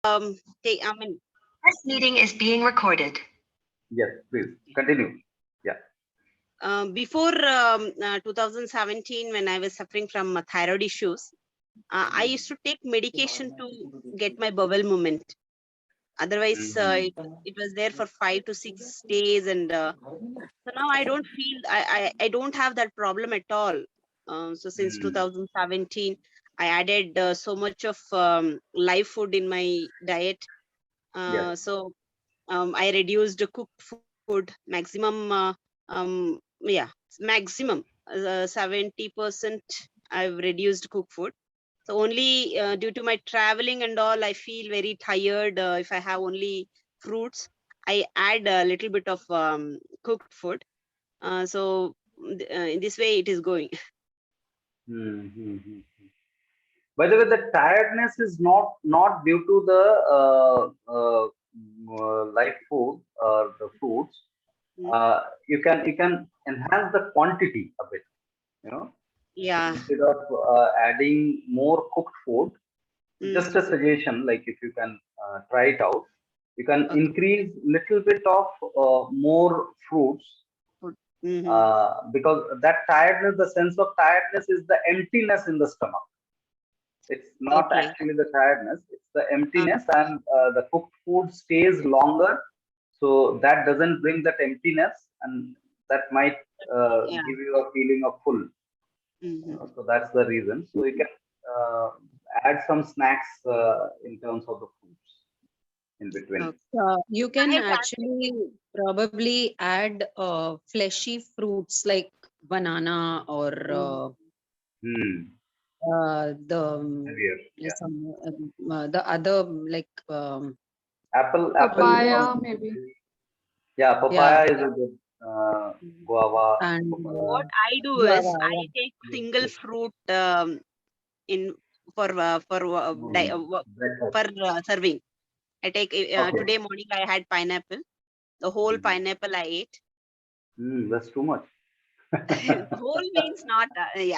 I mean, This meeting is being recorded. Yes, please continue. before 2017, when I was suffering from thyroid issues, I used to take medication to get my bowel movement. Otherwise, it was there for 5 to 6 days, and so now I don't feel I don't have that problem at all. So since 2017, I added so much of live food in my diet. Yes. So I reduced cooked food maximum. Maximum 70%. I've reduced cooked food. So only due to my traveling and all, I feel very tired. If I have only fruits, I add a little bit of cooked food. So in this way, it is going. By the way, the tiredness is not due to the live food or the fruits. You can enhance the quantity a bit. You know, Yeah. instead of adding more cooked food, just a suggestion, like if you can try it out, you can increase little bit of more fruits, because that tiredness, the sense of tiredness is the emptiness in the stomach. It's not actually the tiredness, it's the emptiness, and the cooked food stays longer, so that doesn't bring that emptiness, and that might give you a feeling of full. So that's the reason. So you can add some snacks in terms of the foods in between. You can actually probably add fleshy fruits like banana or the other like apple. Papaya, maybe. Yeah, papaya is a good guava. And what I do is I take single fruit in for serving. I take today morning I had pineapple. The whole pineapple I ate. That's too much. Whole means not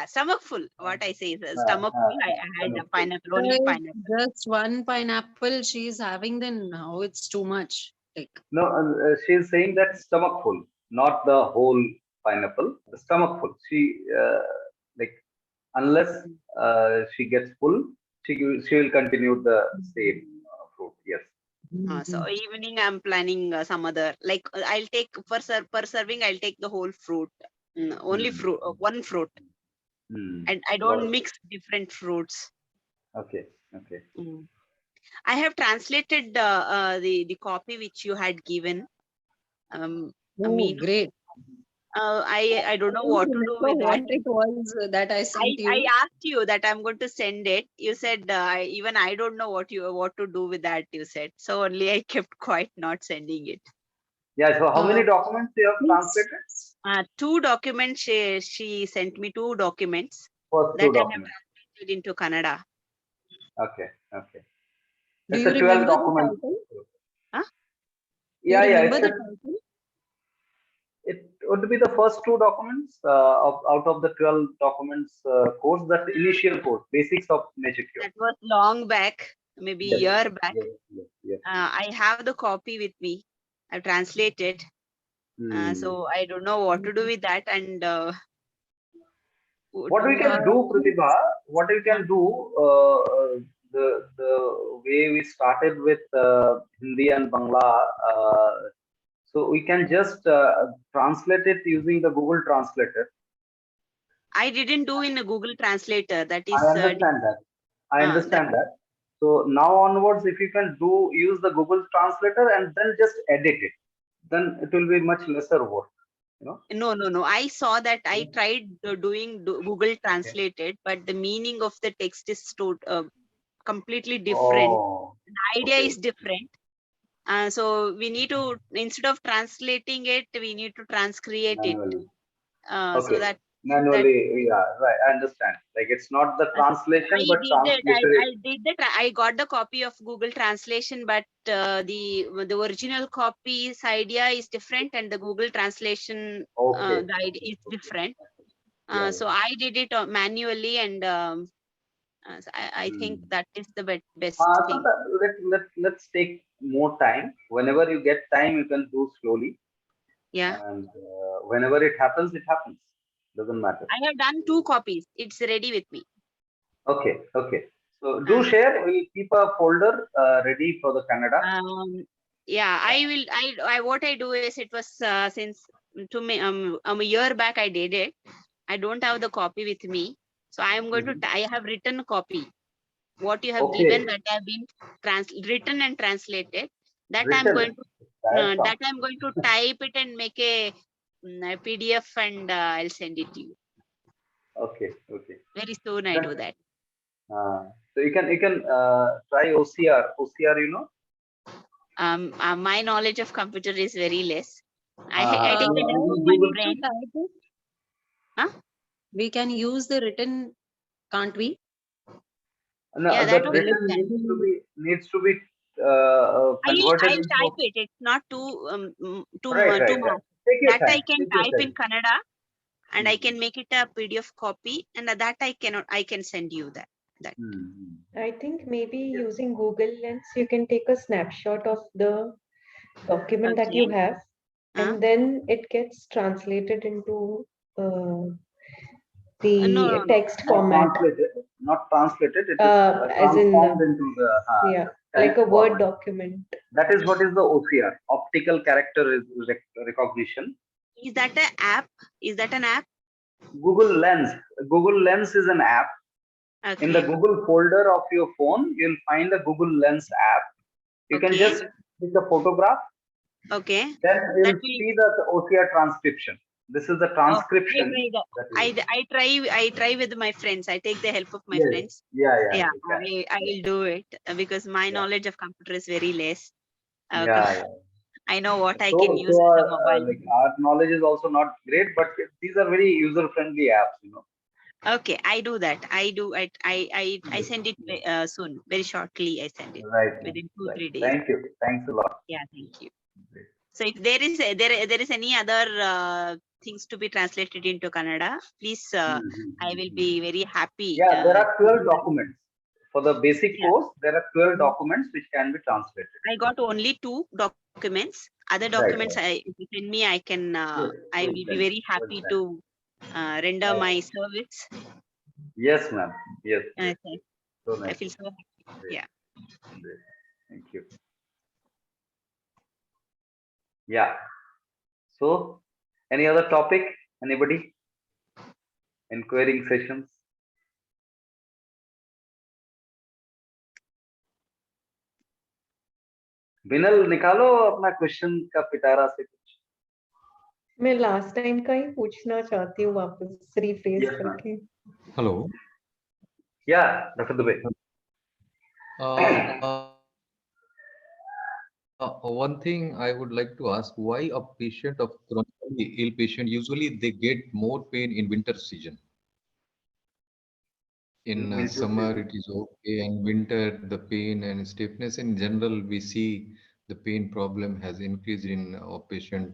stomach full. What I say is stomach full. I had a pineapple, only pineapple. Just one pineapple she's having, then now it's too much. Like no, she's saying that stomach full, not the whole pineapple. The stomach full. She like unless she gets full, she will continue the same fruit. Yes. So evening I'm planning some other, like I'll take per serving I'll take the whole fruit, only fruit, one fruit, and I don't mix different fruits. Okay. I have translated the copy which you had given. Great. I don't know what to do with that. What it was that I sent you. I asked you that I'm going to send it. You said even I don't know what to do with that. You said so. Only I kept quiet, not sending it. Yeah. So how many documents you have translated? 2 documents. She sent me 2 documents. First 2 documents. I have translated into Kannada. Okay. Do you remember the title? Huh? Yeah. Remember the title? It would be the first 2 documents out of the 12 documents course, that initial course, basics of nature cure. That was long back, maybe a year back. Yes. I have the copy with me. I've translated. So I don't know what to do with that. And what we can do, Pratibha, what we can do, the way we started with Hindi and Bangla, so we can just translate it using the Google Translator. I didn't do in a Google Translator. That is. I understand that. So now onwards, if you can use the Google Translator and then just edit it, then it will be much lesser work. No. I saw that. I tried doing Google Translated, but the meaning of the text is completely different. The idea is different. So we need to, instead of translating it, we need to transcreate it. So that manually, yeah, right. I understand. Like it's not the translation, but translation. I got the copy of Google Translation, but the original copy's idea is different, and the Google Translation the idea is different. So I did it manually, and So I think that is the best So thing. let's take more time. Whenever you get time, you can do slowly. Yeah. And whenever it happens, it happens. Doesn't matter. I have done 2 copies. It's ready with me. Okay, okay. So do share. We'll keep a folder ready for the Kannada. Yeah, I will. What I do is, it was since to me a year back I did it. I don't have the copy with me, so I am going to. I have written a copy. What you have given, Okay, that have been written and translated. That I'm written. going to That's that I'm going to type it and make a PDF, and I'll send it to you. okay, okay. Very soon I do that. So you can try OCR. OCR, you know. My knowledge of computer is very less. I Uh, take the you, help you of We my Google. need to friend. type it. Huh? We can use the written, can't we? No, Yeah, that that also Will it written can. needs to be converted I'll into. type it. It's not Right, too right, right. much. Take your That I time. can Take your type in time. Kannada, and I Hmm. can make it a PDF copy, and that I cannot. I can send you that. Hmm. I think maybe using Google Lens, you can take a snapshot of the document that you Okay. have, Huh? and then it gets translated into No, the no. text format, Not translated. It is as in, transformed into the yeah, like text a Word format. document. That is what is the OCR, optical character recognition. Is that an app? Is that an app? Google Lens. Google Lens is an app. In the Okay. Google folder of your phone, you'll find the Google Lens app. You can Okay. just click a photograph. Okay. Then That you'll will. see the OCR transcription. This is the Oh, transcription. That is, I try with my friends. I take the help of my yes, friends. yeah, Yeah, you can. I will do it because my Yeah, knowledge of computer is very less. yeah, yeah. I know what I can So, use so in our, the mobile. like our knowledge is also not great, but these are very user-friendly apps, you know. Okay, I do that. I do. I Yes, send it yes. soon. Very shortly, I send it Right, ma'am. within two, Right. 3 days. Thank you. Thanks a lot. Yeah, thank you. Great. So if there is any other things to be translated into Kannada, please, I will be very happy. Yeah, there are To 12 do that. documents. For the basic Yeah. course, there are 12 documents which can be translated. I got only 2 documents. Other Right, documents, right. if you send me, I can. Yes, I well will be done. very Well happy done. to render Right. my service. Yes, ma'am. Yes, yes. Okay. So I nice. feel so happy. Great. Yeah. Great. Thank you. Yeah. So, any other topic? Anybody? Inquiring sessions? बिनल निकालो अपना question का पिटारा से कुछ. मैं last time का ही पूछना चाहती हूँ वापस रिफ्रेज Yes, ma'am. करके. Hello. Yeah, Dr. Dubey. One thing I would like to ask, why a patient of chronically ill patient, usually they get more pain in winter season? In Winter summer, season. it is okay, and winter, the pain and stiffness in general, we see the pain problem has increased in our patient,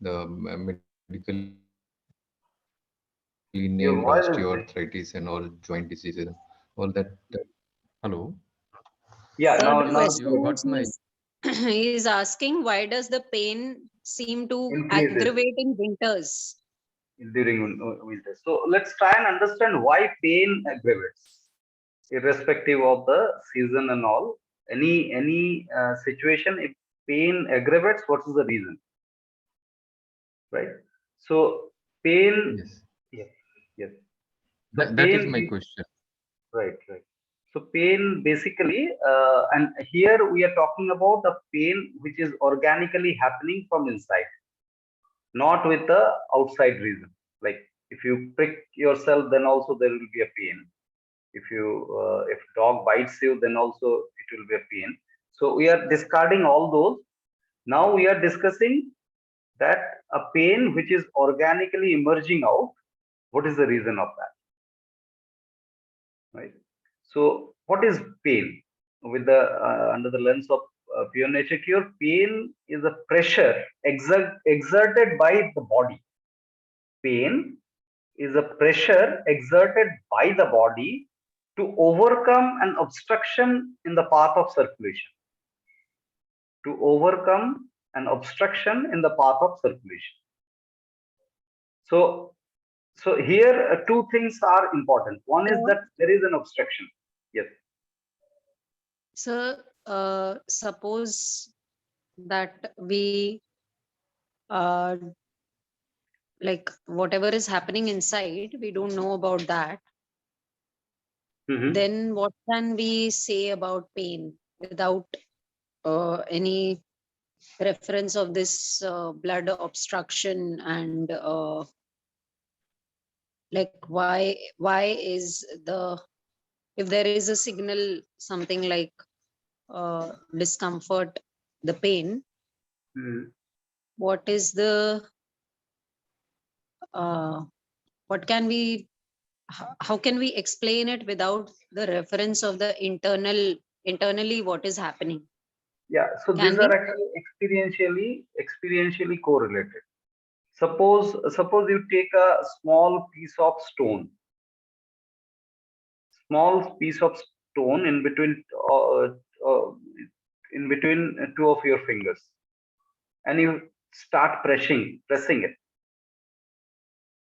the medically Your named voice is osteoarthritis and all joint diseases, all that. Hello. yeah. So Now the now You question got my is, he is asking, why does the pain seem to increases aggravate in winters? during winter. So let's try and understand why pain aggravates, irrespective of the season and all. Any situation, if pain aggravates, what is the reason? Right. So pain. yes. Yes. Yes. So That is pain. my question. Right. Right. So pain basically, and here we are talking about the pain which is organically happening from inside, not with the outside reason. Like if you prick yourself, then also there will be a pain. If dog bites you, then also it will be a pain. So we are discarding all those. Now we are discussing that a pain which is organically emerging out. What is the reason of that? Right. So what is pain? With the under the lens of pure nature cure, pain is a pressure exerted by the body. Pain is a pressure exerted by the body to overcome an obstruction in the path of circulation. To overcome an obstruction in the path of circulation. So here two things are important. One is that there is an obstruction. Yes. So suppose that we like whatever is happening inside, we don't know about that. Then what can we say about pain without any reference of this blood obstruction and like why is the, if there is a signal something like discomfort, the pain, what is the what can we, how can we explain it without the reference of the internally what is happening? Yeah, so these are actually experientially correlated. Suppose you take a small piece of stone in between two of your fingers, and you start pressing it.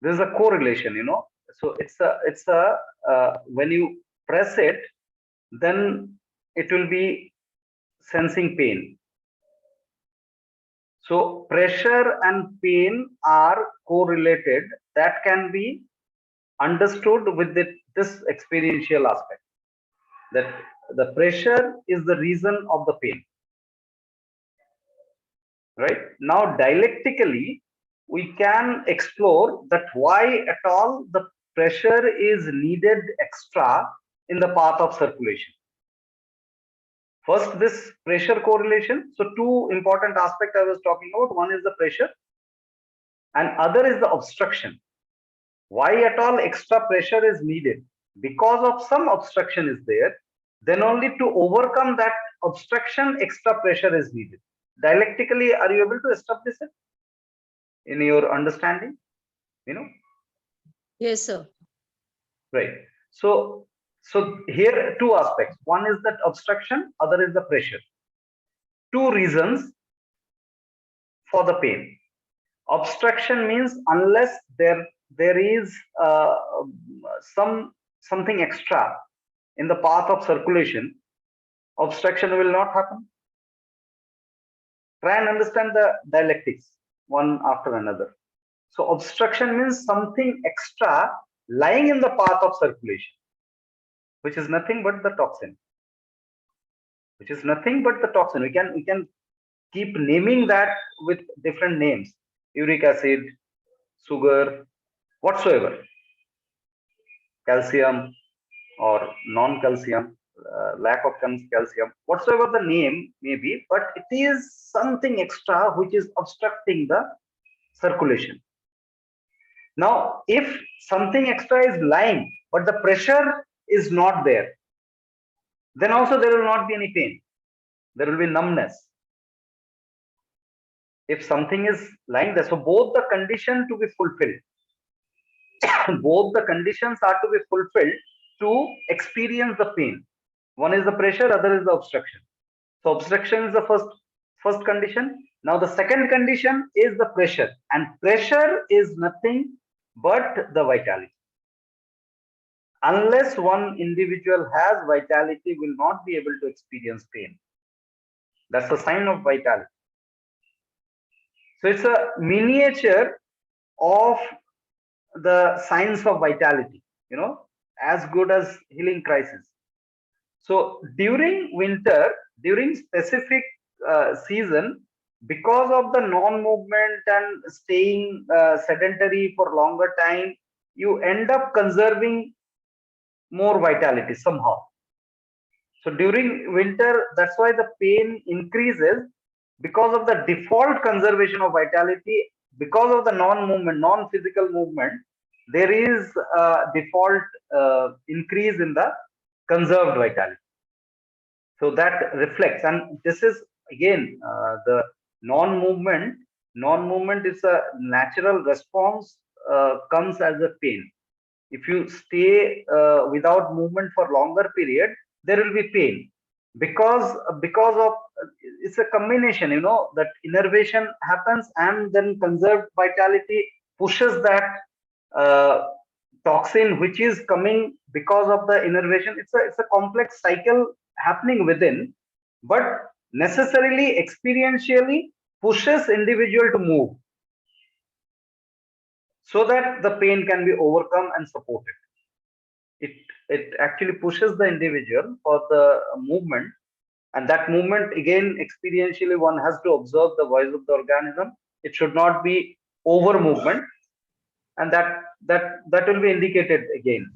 There's a correlation, you know. So it's a when you press it, then it will be sensing pain. So pressure and pain are correlated. That can be understood with this experiential aspect, that the pressure is the reason of the pain. Right? Now, dialectically, we can explore that why at all the pressure is needed extra in the path of circulation. First, this pressure correlation. So two important aspects I was talking about. One is the pressure and other is the obstruction. Why at all extra pressure is needed? Because of some obstruction is there, then only to overcome that obstruction, extra pressure is needed. Dialectically, are you able to establish it in your understanding? You know? Yes, sir. Right. So here two aspects. One is that obstruction, other is the pressure. Two reasons for the pain. Obstruction means unless there is something extra in the path of circulation, obstruction will not happen. Try and understand the dialectics one after another. So obstruction means something extra lying in the path of circulation, which is nothing but the toxin. We can keep naming that with different names: uric acid, sugar, whatsoever, calcium or non-calcium, lack of calcium, whatsoever the name may be, but it is something extra which is obstructing the circulation. Now, if something extra is lying, but the pressure is not there, then also there will not be any pain. There will be numbness. If something is lying there, so both the condition to be fulfilled, both the conditions are to be fulfilled to experience the pain. One is the pressure, other is the obstruction. So obstruction is the first condition. Now the second condition is the pressure, and pressure is nothing but the vitality. Unless one individual has vitality, will not be able to experience pain. That's a sign of vitality. So it's a miniature of the signs of vitality, you know, as good as healing crisis. So during winter, during specific season, because of the non-movement and staying sedentary for longer time, you end up conserving more vitality somehow. So during winter, that's why the pain increases, because of the default conservation of vitality. Because of the non-movement, non-physical movement, there is a default increase in the conserved vitality. So that reflects, and this is again the non-movement. Non-movement is a natural response, comes as a pain. If you stay without movement for longer period, there will be pain because of it's a combination, that innervation happens and then conserved vitality pushes that toxin which is coming because of the innervation. It's a complex cycle happening within, but necessarily experientially pushes individual to move so that the pain can be overcome and supported. It actually pushes the individual for the movement, and that movement again experientially one has to observe the voice of the organism. It should not be over movement, and that will be indicated again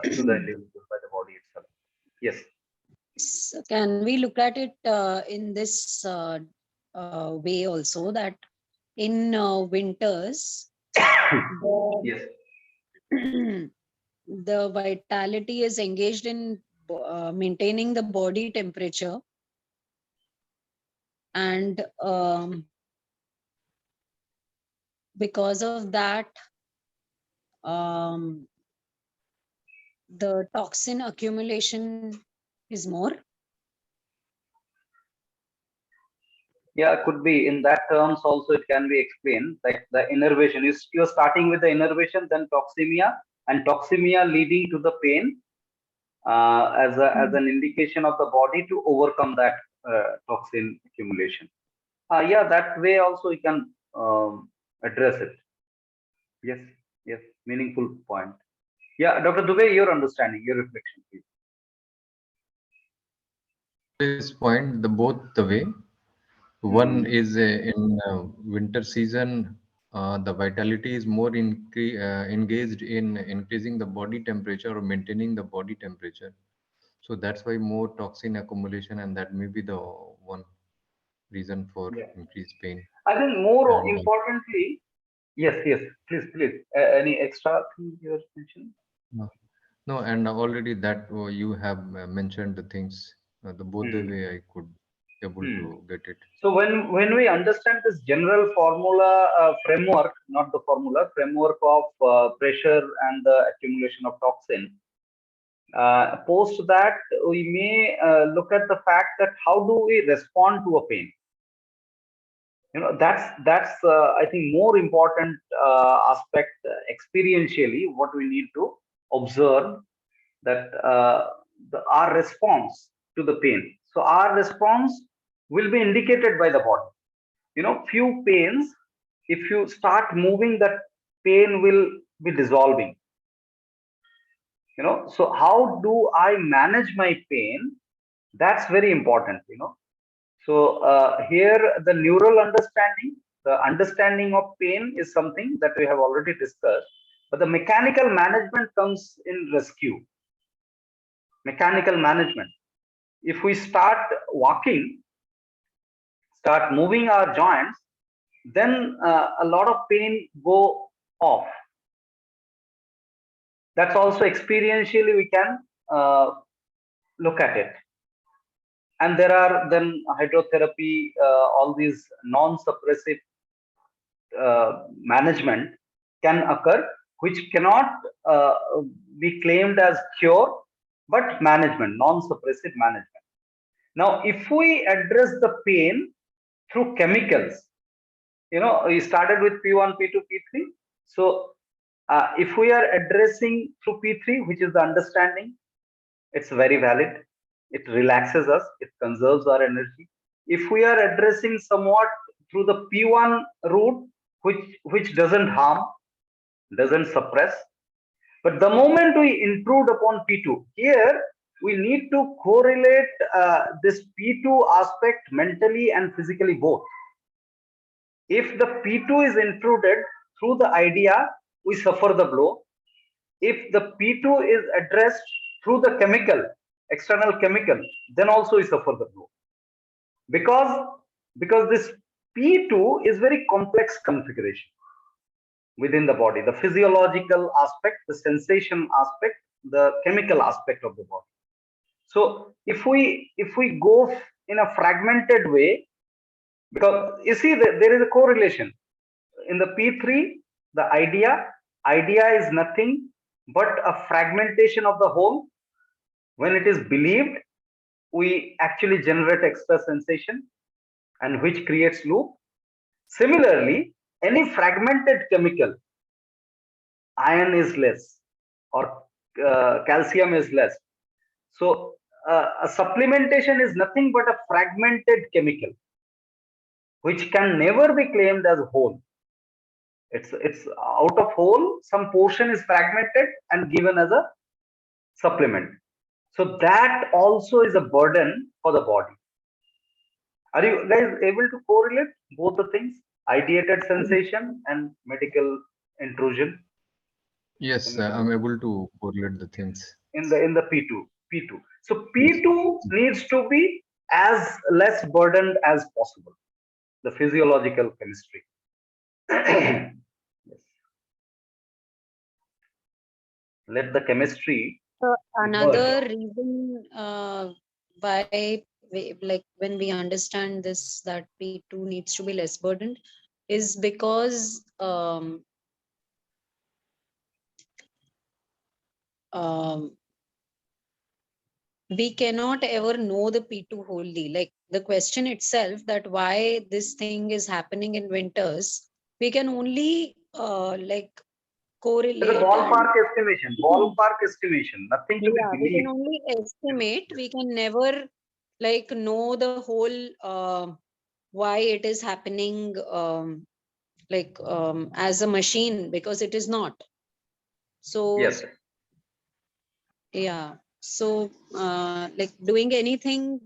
to the individual by the body itself. Yes. Can we look at it in this way also, that in winters, Yes. the vitality is engaged in maintaining the body temperature, and because of that, the toxin accumulation is more. Yeah, could be in that terms also. It can be explained like the innervation. You're starting with the innervation, then toxemia, and toxemia leading to the pain as an indication of the body to overcome that toxin accumulation. Yeah, that way also you can address it. Yes, yes, meaningful point. Yeah, Dr. Dubey, your understanding, your reflection, please. This point, the both the way. One is in winter season, the vitality is more engaged in increasing the body temperature or maintaining the body temperature. So that's why more toxin accumulation, and that may be the one reason for Yeah. increased pain. I think more And importantly, yes, please. Any extra thing you mentioned? no, and already that you have mentioned the things, the both the Hmm. way I could able Hmm. to get it. So when we understand this general formula framework, not the formula framework of pressure and the accumulation of toxin, post that we may look at the fact that how do we respond to a pain. That's I think more important aspect experientially what we need to observe, that our response to the pain. So our response will be indicated by the body. Few pains, if you start moving, that pain will be dissolving. So how do I manage my pain? That's very important. So here the neural understanding, the understanding of pain is something that we have already discussed, but the mechanical management comes in rescue. Mechanical management. If we start walking, start moving our joints, then a lot of pain go off. That's also experientially we can look at it. And there are then hydrotherapy, all these non-suppressive management can occur, which cannot be claimed as cure, but management, non-suppressive management. Now, if we address the pain through chemicals, we started with P1, P2, P3. So if we are addressing through P3, which is the understanding, it's very valid. It relaxes us, it conserves our energy. If we are addressing somewhat through the P1 route, which doesn't harm, doesn't suppress, but the moment we intrude upon P2, here we need to correlate this P2 aspect mentally and physically both. If the P2 is intruded through the idea, we suffer the blow. If the P2 is addressed through the chemical, external chemical, then also we suffer the blow. Because this P2 is very complex configuration within the body, the physiological aspect, the sensation aspect, the chemical aspect of the body. So if we go in a fragmented way, because you see that there is a correlation in the P3, the idea is nothing but a fragmentation of the whole. When it is believed, we actually generate extra sensation, and which creates loop. Similarly, any fragmented chemical, iron is less or calcium is less. So a supplementation is nothing but a fragmented chemical, which can never be claimed as whole. It's out of whole, some portion is fragmented and given as a supplement. So that also is a burden for the body. Are you guys able to correlate both the things? Ideated sensation and medical intrusion Yes, I'm able to correlate the things. in the P2. So P2 needs to be as less burdened as possible. The physiological chemistry. Yes. Let the chemistry. Another reason why like when we understand this, that P2 needs to be less burdened, is because we cannot ever know the P2 wholly. Like the question itself, that why this thing is happening in winters, we can only like correlate. It's a ballpark estimation. Ballpark estimation. Nothing to be Yeah, we can believed. only estimate. We can never like know the whole why it is happening like as a machine, because it is not. So Yes. yeah, so like doing anything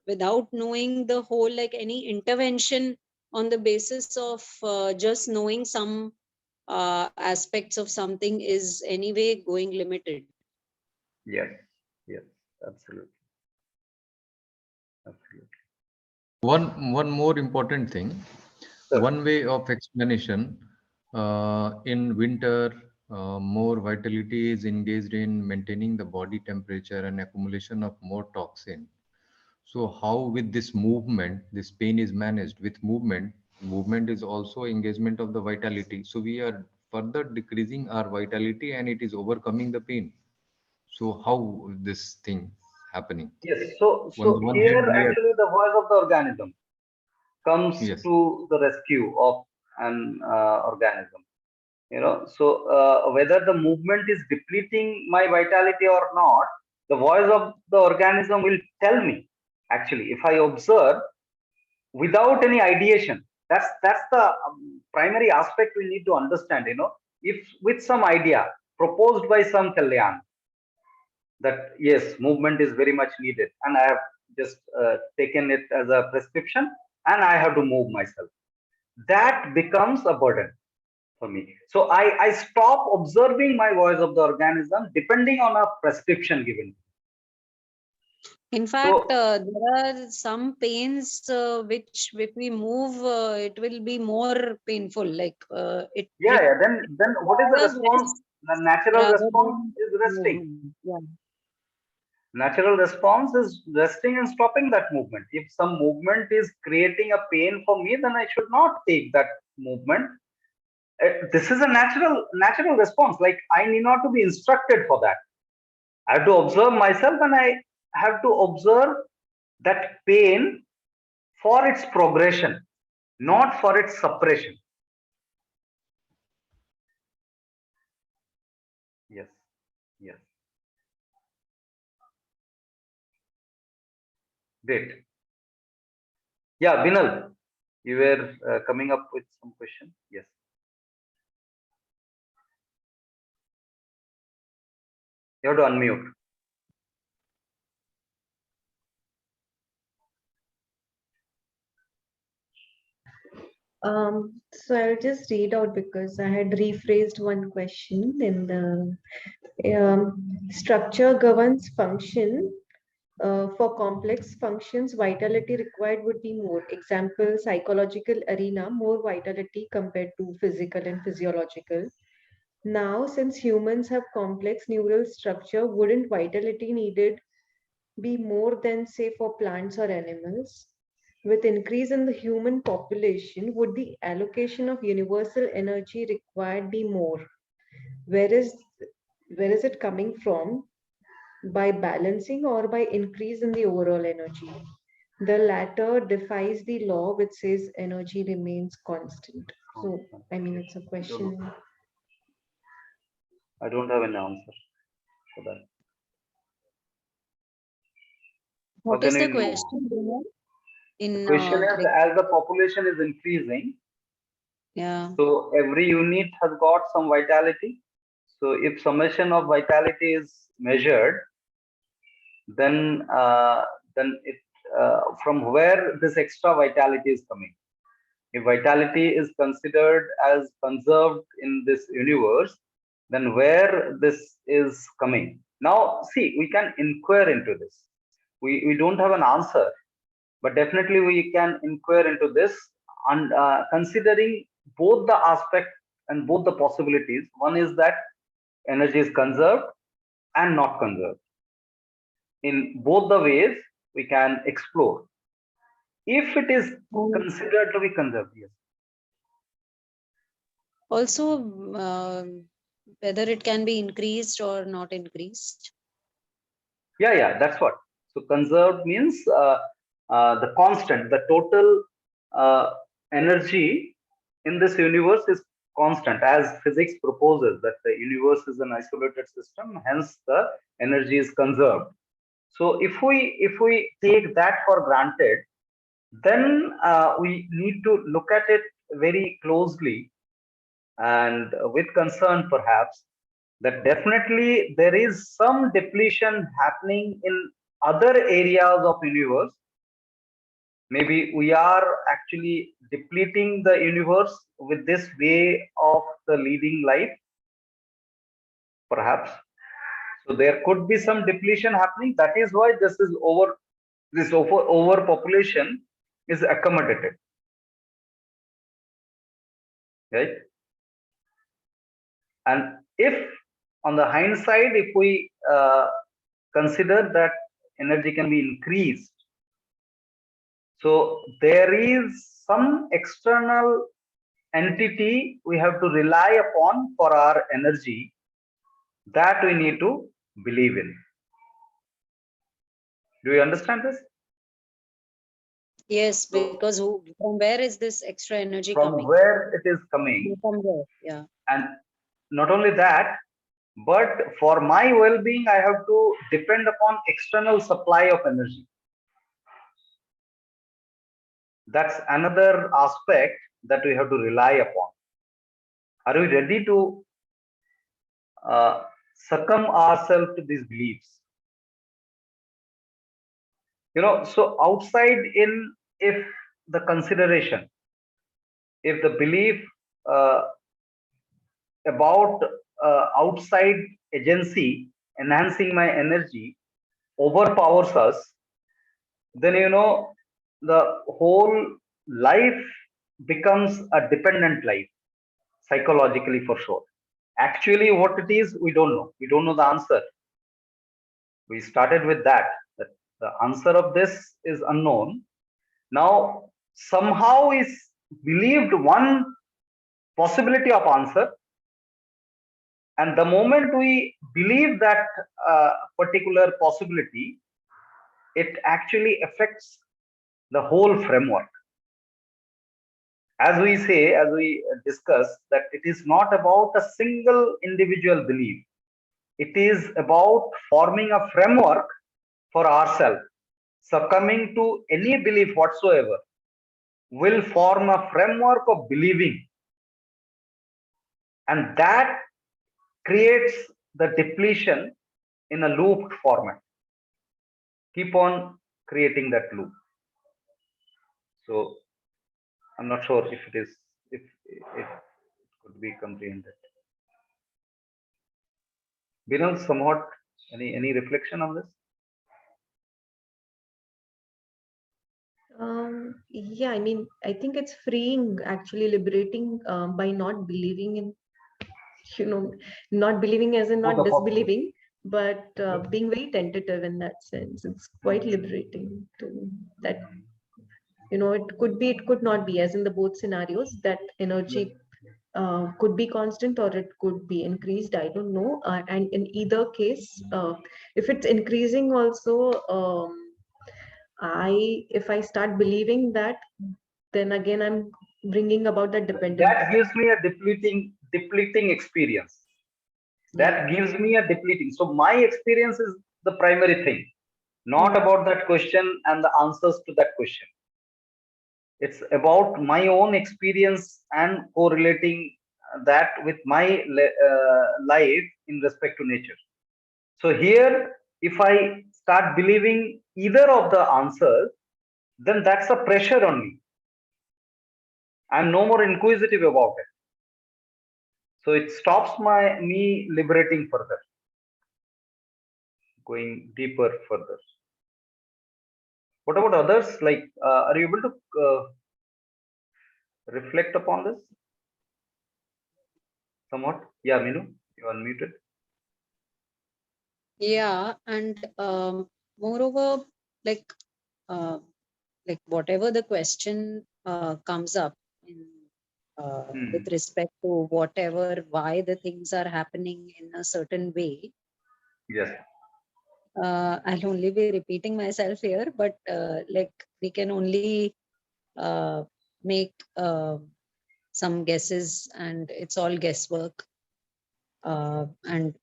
without knowing the whole, like any intervention on the basis of just knowing some aspects of something is anyway going limited. Yes. Yes. Absolutely. Absolutely. One more important thing, Sir. one way of explanation, in winter, more vitality is engaged in maintaining the body temperature and accumulation of more toxin. So how with this movement, this pain is managed with movement. Movement is also engagement of the vitality. So we are further decreasing our vitality and it is overcoming the pain. So how this thing happening? Yes. So On the one hand, here we are, actually the voice of the organism comes yes, to the rescue of an organism. So whether the movement is depleting my vitality or not, the voice of the organism will tell me. Actually, if I observe without any ideation, that's the primary aspect we need to understand. If with some idea proposed by some Kalyan, that yes, movement is very much needed, and I have just taken it as a prescription, and I have to move myself, that becomes a burden for me. So I stop observing my voice of the organism depending on a prescription given. In fact, there are some pains which if we move, it will be more painful. Like it. Yeah. Then what is the requires response? rest The natural rather response than is resting. movement. Yeah. Natural response is resting and stopping that movement. If some movement is creating a pain for me, then I should not take that movement. This is a natural response. Like I need not to be instructed for that. I have to observe myself, and I have to observe that pain for its progression, not for its suppression. Yes. Yes. Great. Yeah, Binal, you were coming up with some question. Yes. You have to unmute. So I'll just read out because I had rephrased one question in the structure governs function. For complex functions, vitality required would be more. Example, psychological arena, more vitality compared to physical and physiological. Now, since humans have complex neural structure, wouldn't vitality needed be more than, say, for plants or animals? With increase in the human population, would the allocation of universal energy required be more? Whereas where is it coming from? By balancing or by increase in the overall energy? The latter defies the law which says energy remains constant. So, I mean, it's a question. I don't have an answer for that. What How is can the we know? question? The In question is, like, as the population is increasing, yeah. so every unit has got some vitality. So if summation of vitality is measured, then it from where this extra vitality is coming? If vitality is considered as conserved in this universe, then where this is coming? Now, see, we can inquire into this. We don't have an answer, but definitely we can inquire into this, and considering both the aspect and both the possibilities. One is that energy is conserved and not conserved. In both the ways, we can explore. If it is considered to be conserved, yes. Also, whether it can be increased or not increased. Yeah, that's what. So conserved means the constant, the total energy in this universe is constant, as physics proposes that the universe is an isolated system, hence the energy is conserved. So if we take that for granted, then we need to look at it very closely and with concern perhaps, that definitely there is some depletion happening in other areas of universe. Maybe we are actually depleting the universe with this way of the leading life, perhaps. So there could be some depletion happening. That is why this overpopulation is accommodated, right? And if on the hindsight, if we consider that energy can be increased, so there is some external entity we have to rely upon for our energy, that we need to believe in. Do you understand this? Yes, So, because from where is this extra energy from coming? where it is coming, From where? Yeah. and not only that, but for my well-being, I have to depend upon external supply of energy. That's another aspect that we have to rely upon. Are we ready to succumb ourselves to these beliefs? So outside in, if the consideration, if the belief about outside agency enhancing my energy overpowers us, then the whole life becomes a dependent life, psychologically for sure. Actually, what it is, we don't know. We don't know the answer. We started with that the answer of this is unknown. Now, somehow is believed one possibility of answer, and the moment we believe that particular possibility, it actually affects the whole framework. As we say, as we discuss, that it is not about a single individual belief. It is about forming a framework for ourselves. Succumbing to any belief whatsoever will form a framework of believing, and that creates the depletion in a looped format. Keep on creating that loop. So I'm not sure if it could be comprehended. Binal, somewhat any reflection on this? Yeah, I mean, I think it's freeing, actually liberating, by not believing in, not believing as in For not the disbelieving, but being very tentative in that sense. It's quite liberating to that, it could be, it could not be, as in the both scenarios, that energy could be constant or it could be increased. I don't know. And in either case, if it's increasing also, if I start believing that, then again I'm bringing about that dependent. That gives me a depleting experience. That gives me a depleting. So my experience is the primary thing, not about that question and the answers to that question. It's about my own experience and correlating that with my life in respect to nature. So here, if I start believing either of the answers, then that's a pressure on me. I'm no more inquisitive about it. So it stops me liberating further, going deeper further. What about others? Like, are you able to reflect upon this somewhat? Yeah, Minu, you are unmuted. Yeah, and moreover, like whatever the question comes up in with respect to why the things are happening in a certain way. Yes. I'll only be repeating myself here, but like we can only make some guesses, and it's all guesswork, and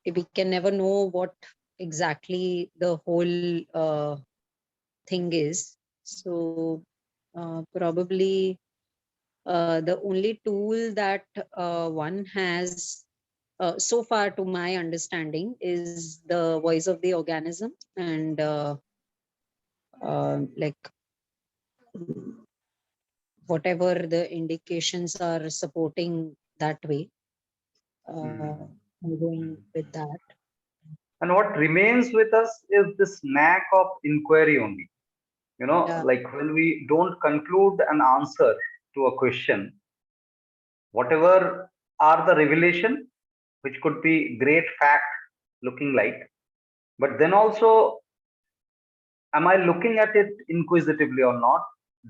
we can never know what exactly the whole thing is. So probably the only tool that one has so far, to my understanding, is the voice of the organism, and like whatever the indications are supporting that way, I'm going with that. And what remains with us is this knack of inquiry only. Like when we don't conclude an answer to a question, whatever are the revelation, which could be great fact looking like, but then also, am I looking at it inquisitively or not?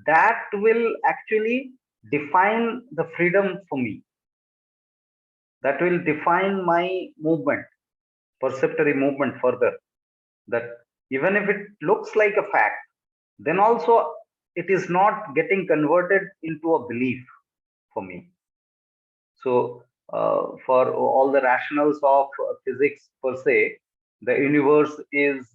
That will actually define the freedom for me. That will define my movement, perceptory movement further. That even if it looks like a fact, then also it is not getting converted into a belief for me. So for all the rationals of physics per se, the universe is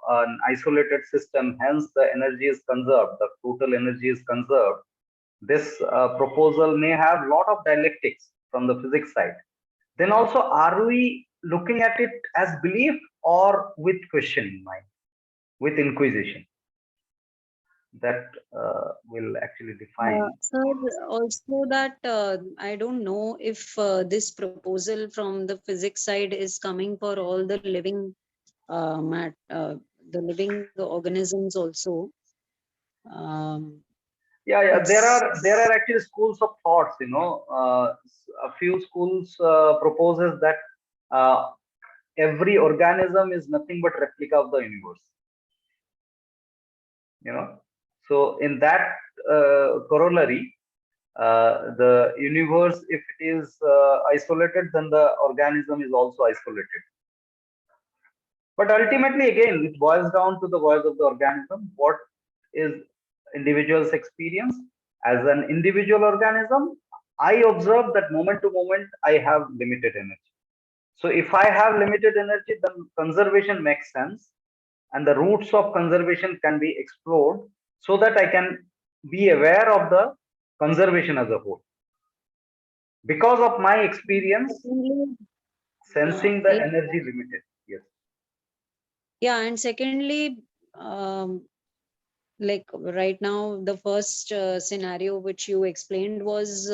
an isolated system, hence the energy is conserved, the total energy is conserved. This proposal may have a lot of dialectics from the physics side. Then also, are we looking at it as belief or with question in mind, with inquisition? That will actually define. Sir, also that I don't know if this proposal from the physics side is coming for all the living the living organisms also. Yeah, there are actually schools of thoughts. A few schools proposes that every organism is nothing but replica of the universe. So in that corollary, the universe, if it is isolated, then the organism is also isolated. But ultimately, again, it boils down to the voice of the organism. What is individual's experience? As an individual organism, I observe that moment to moment, I have limited energy. So if I have limited energy, then conservation makes sense. And the roots of conservation can be explored so that I can be aware of the conservation as a whole. Because of my experience, sensing the energy limited. Yes. Yeah, and secondly, like right now, the first scenario which you explained was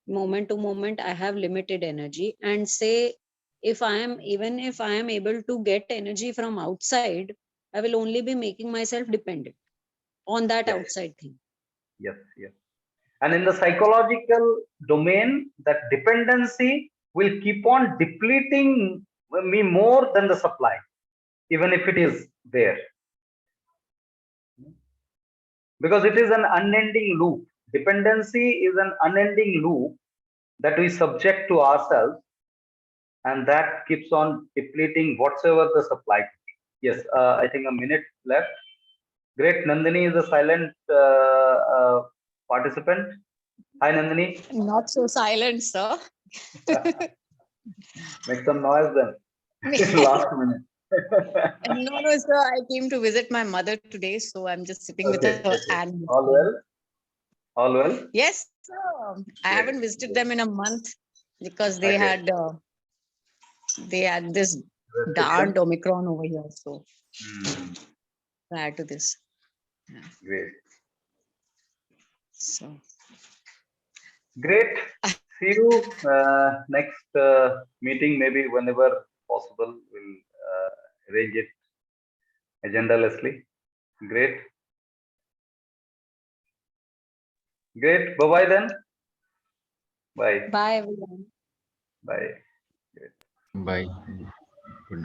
moment to moment, I have limited energy, and say if I am able to get energy from outside, I will only be making myself dependent on that outside thing. Yes. And in the psychological domain, that dependency will keep on depleting me more than the supply, even if it is there. Because it is an unending loop. dependency is an unending loop that we subject to ourselves, and that keeps on depleting whatsoever the supply could be. Yes, I think a minute left. Great. Nandini is a silent participant. Hi, Nandini. Not so silent, sir. Make some noise then. Last minute. No, sir. I came to visit my mother today, so I'm just sitting with Okay, her okay. and All well? All well? yes, sir. I haven't visited them in a month because they Okay. had this darned Omicron over here. So prior to this, Great. so Great. See you next meeting, maybe whenever possible. We'll arrange it agendalessly. Great. Great. Bye bye then. Bye. Bye, everyone. Bye. Bye. Good night.